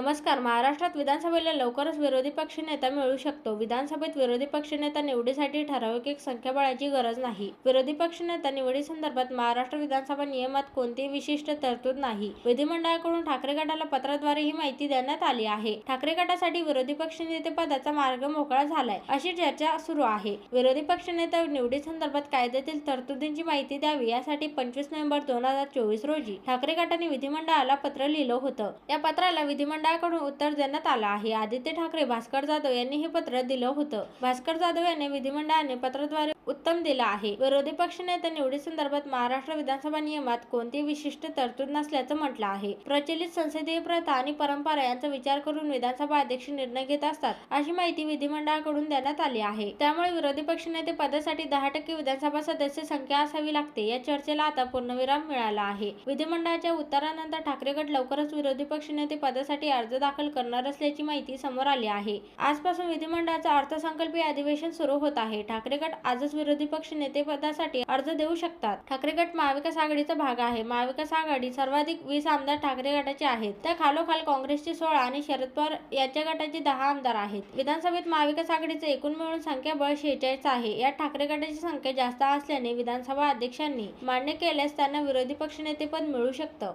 नमस्कार. महाराष्ट्रात विधानसभेला लवकरच विरोधी पक्षनेता मिळू शकतो. विधानसभेत विरोधी पक्षनेता निवडीसाठी ठराविक संख्याबळाची गरज नाही. विरोधी पक्षनेता निवडीसंदर्भात महाराष्ट्र विधानसभा नियमात कोणतीही विशिष्ट तरतूद नाही. विधिमंडळाकडून ठाकरे गटाला पत्राद्वारे ही माहिती देण्यात आली आहे. ठाकरे गटासाठी विरोधी पक्षनेते पदाचा मार्ग मोकळा झालाय, अशी चर्चा सुरू आहे. विरोधी पक्षनेता निवडीसंदर्भात कायद्यातील तरतुदींची माहिती द्यावी यासाठी 25 नोव्हेंबर 2024 रोजी ठाकरे गटाने विधिमंडळाला पत्र लिहिलं होतं. या पत्राला विधिमंडळाकडून उत्तर देण्यात आलं आहे. आदित्य ठाकरे, भास्कर जाधव यांनी हे पत्र दिलं होतं. भास्कर जाधव यांनी विधिमंडळाने पत्राद्वारे उत्तर दिलं आहे. विरोधी पक्षनेता निवडीसंदर्भात महाराष्ट्र विधानसभा नियमात कोणतीही विशिष्ट तरतूद नसल्याचं म्हटलं आहे. प्रचलित संसदीय प्रथा आणि परंपरा यांचा विचार करून विधानसभा अध्यक्ष निर्णय घेत असतात, अशी माहिती विधिमंडळाकडून देण्यात आली आहे. त्यामुळे विरोधी पक्षनेते पदासाठी 10% विधानसभा सदस्य संख्या असावी लागते. या चर्चेला आता पूर्णविराम मिळाला आहे. विधिमंडळाच्या उत्तरानंतर ठाकरे गट लवकरच विरोधी पक्षनेते पदासाठी अर्ज दाखल करणार असल्याची माहिती समोर आली आहे. आजपासून विधिमंडळाचं अर्थसंकल्पीय अधिवेशन सुरू होत आहे. ठाकरे गट आजच विरोधी पक्ष नेतेपदासाठी अर्ज देऊ शकतात. ठाकरे गट महाविकास आघाडीचा भाग आहे. महाविकास आघाडी सर्वाधिक 20 आमदार ठाकरे गटाचे आहेत. त्या खालोखाल काँग्रेसचे 16 आणि शरद पवार यांच्या गटाचे 10 आमदार आहेत. विधानसभेत महाविकास आघाडीचे एकूण मिळून संख्याबळ 46 आहे. यात ठाकरे गटाची संख्या जास्त असल्याने विधानसभा अध्यक्षांनी मान्य केल्यास त्यांना विरोधी पक्षनेतेपद मिळू शकतं.